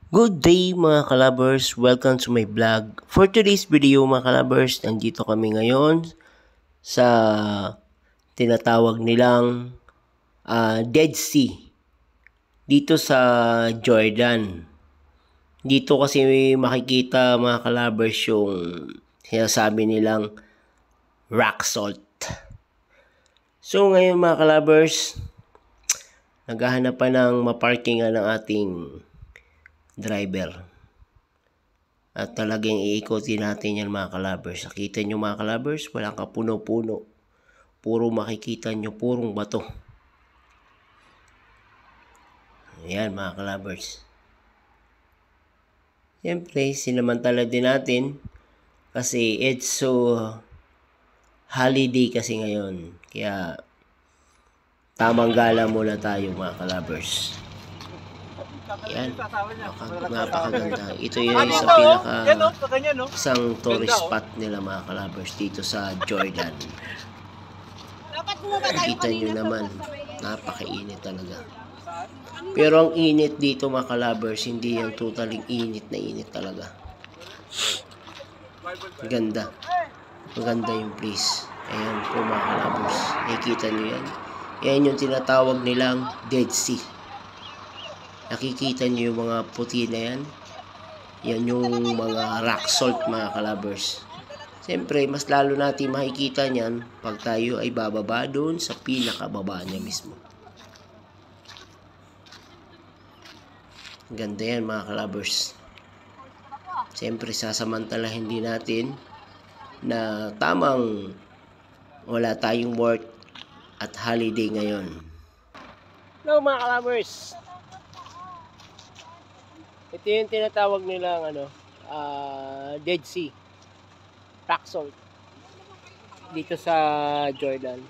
Good day mga kalabers, welcome to my vlog. For today's video mga kalabers, nandito kami ngayon sa tinatawag nilang Dead Sea dito sa Jordan. Dito kasi makikita mga kalabers yung sinasabi nilang rock salt. So ngayon mga kalabers, naghahanap pa ng maparkingan ng ating driver. At talagang iikotin natin yan mga kalabers. Nakita nyo mga kalabers, walang kapuno-puno. Puro makikita nyo, purong bato. Ayan mga kalabers. Siyempre, sinamantala din natin kasi it's so holiday kasi ngayon. Kaya tamang gala muna tayo mga kalabers. Yan, napakaganda. Ito yun sa isang tourist spot nila mga kalabers dito sa Jordan. Kita nyo naman, napakainit talaga. Pero ang init dito mga kalabers, hindi yung totaling init na init talaga. Ganda. Maganda yung place. Ayan po mga kalabers. Nakikita nyo yan. Yan yung tinatawag nilang Dead Sea. Nakikita nyo yung mga puti na yan. Yan yung mga rock salt mga kalabers. Siyempre, mas lalo natin makikita niyan pag tayo ay bababa doon sa pinakababa niya mismo. Ganda yan mga kalabers. Siyempre, sasamantalahin din natin na tamang wala tayong work at holiday ngayon. Hello mga kalabers. Ito yung tinatawag nilang Dead Sea rock salt dito sa Jordan.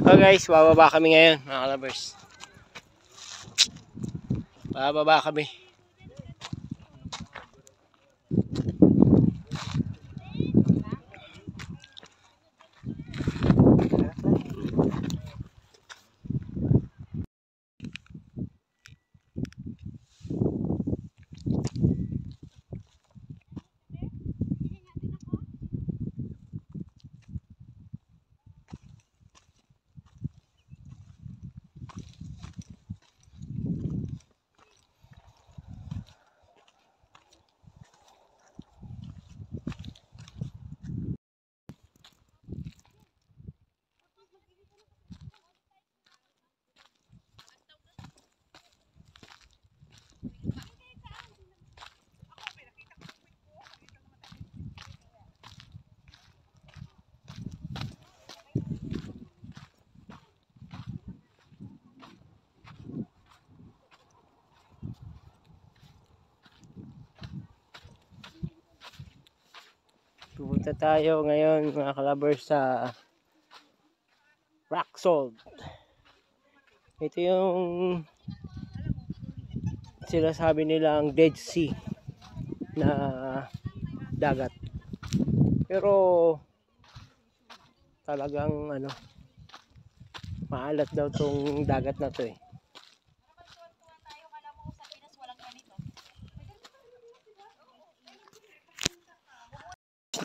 So guys, bababa kami ngayon mga kalabers. Bababa kami. Pupunta tayo ngayon mga kalabers sa rock salt. Ito yung sinasabi nilang Dead Sea na dagat. Pero talagang maalat daw tong dagat na to eh.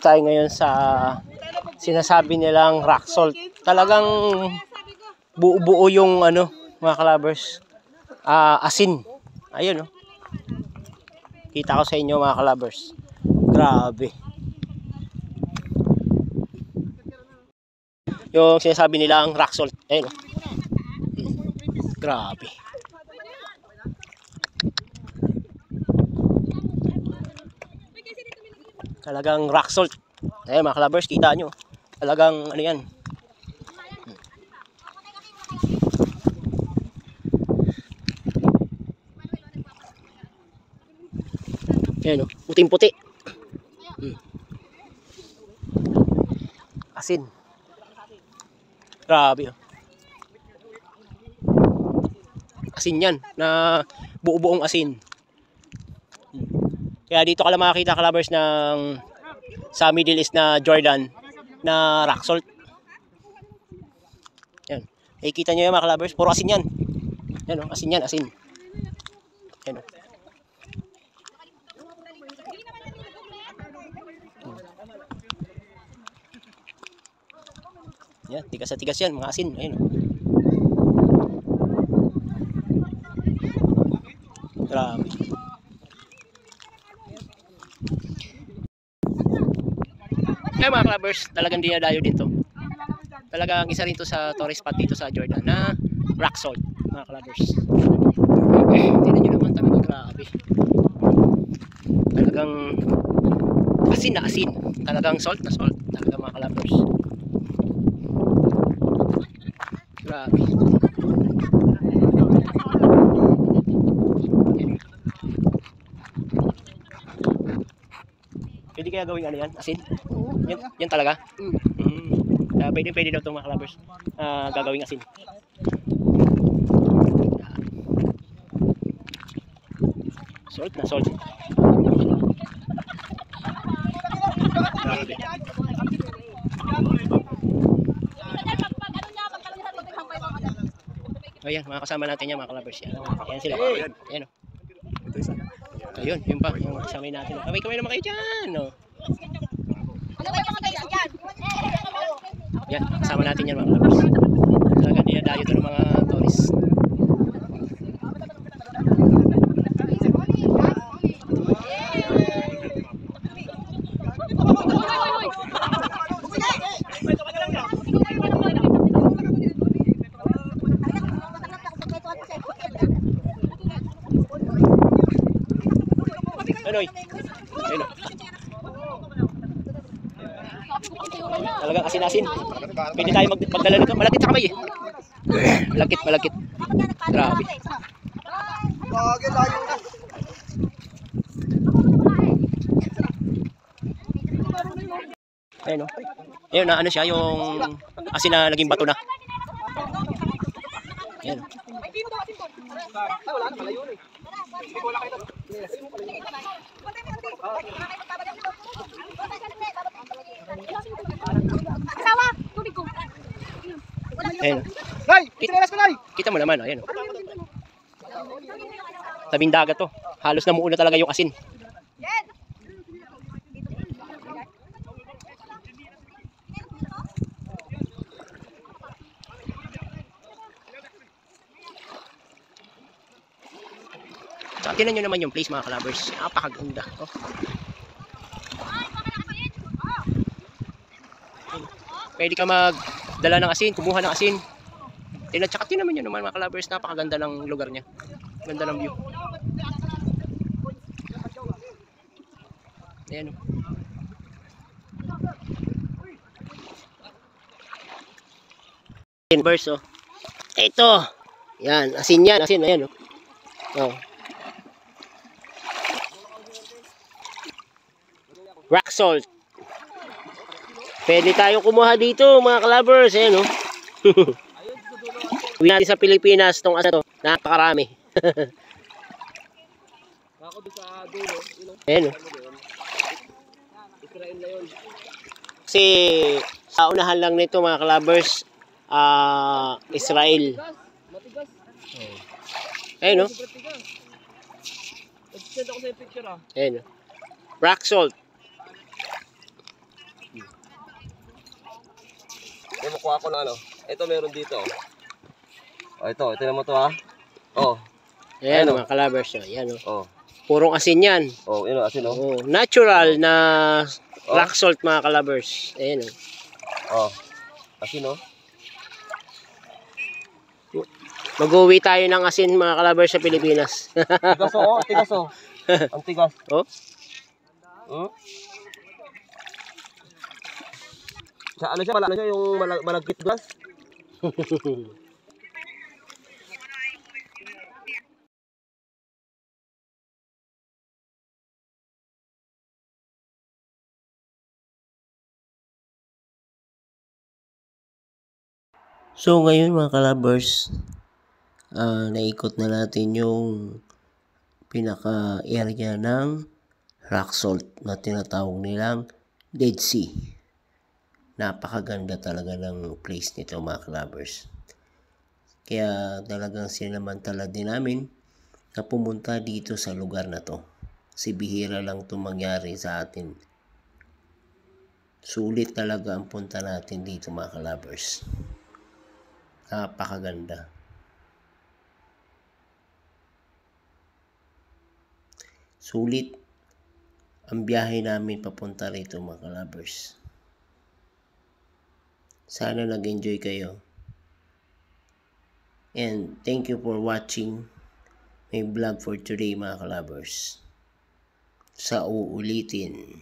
Tayo ngayon sa sinasabi nilang rock salt. Talagang buo-buo yung mga kalabers. Asin. Ayun oh. Kita ko sa inyo mga kalabers. Grabe. Yung sinasabi nilang rock salt. Ayun oh. Grabe. Talagang rock salt. Ayun mga kalabers, kita nyo. Talagang yan. Ayan o, puting-puti. Asin. Grabe o. asin yan, na buo-buong asin. Kaya dito ka lang makakita kalabers ng sa Middle East na Jordan na rock salt. Yan. Kita nyo yan mga kalabers, puro asin yan. Yan, asin yan, asin. Yan. Yan, tigas na tigas yan, mga asin. Ayun. Grabe. Kaya mga clubbers, talagang dinadayo dito. Talagang isa rin to sa tourist spot dito sa Jordan na rock salt, mga clubbers. Tingnan nyo naman, talagang grabe. Talagang asin na asin. Talagang salt na salt. Talagang mga clubbers. Grabe. Pwede kaya gawin ano yan? Asin? Yan talaga? Pwede daw itong mga clubbers. Gagawing asin. Salt na salt. Grabe. Ayan, mga kasama natin yan, mga clubbers yan. Ayan sila. Ayan o. Ayun, yun pa, yung kasama natin. Kamay naman kayo dyan, no? Yan, kasama natin yan, mga clubbers. Talagang dinadayo ito ng mga tourists. Anoy? Ayun o. Talagang asin-asin. Pwede tayo magdala nito. Malakit sa kamay eh. Malakit. Grabe. Ayun o. Ayun na ano siya, yung asin na naging bato na. Ayun. Ayun. Kita mo naman, ayun. Tabing dagat to. Halos namuo na talaga yung asin. So, tingnan nyo naman yung place mga clubbers. Napakaganda. Oh. Pwede ka magdala ng asin, kumuha ng asin. Tsaka tingnan nyo naman mga clubbers. Napakaganda ng lugar niya. Ganda ng view. Ayan o. Clubbers oh. Ito. Yan, asin yan. Asin, ayan o. Oh. Rock salt. Pwede tayong kumuha dito mga clubbers. Ayan o. Uwi natin sa Pilipinas tong asa to. Napakarami. Ayan o. Kasi sa unahan lang nito mga clubbers, Israel. Ayan o. Ayan o. Rock salt. Makuha ko na ano. Ito meron dito. Oh, ito naman to ha. Oh. Ayan mga clubbers. Ayan o. Oh. Purong asin yan. Oh, yun asin oh. Oh, natural na rock salt mga clubbers. Ayan o. Oh. Asin oh. Mag-uwi tayo ng asin mga clubbers sa Pilipinas. Tigas oh, tigas oh. Ang tigas. Oh? Sa ano siya yung malagkit glass. So ngayon mga clubbers, naikot na natin yung pinaka-area ng rock salt na tinatawag nilang Dead Sea. Napakaganda talaga ng place nito mga clubbers. Kaya talagang sinamantala din namin na pumunta dito sa lugar na to. Kasi bihira lang ito mangyari sa atin. Sulit talaga ang punta natin dito mga clubbers. Napakaganda. Sulit ang biyahe namin papunta rito mga clubbers. Sana nag-enjoy kayo. And thank you for watching my vlog for today mga clubbers. Sa uulitin.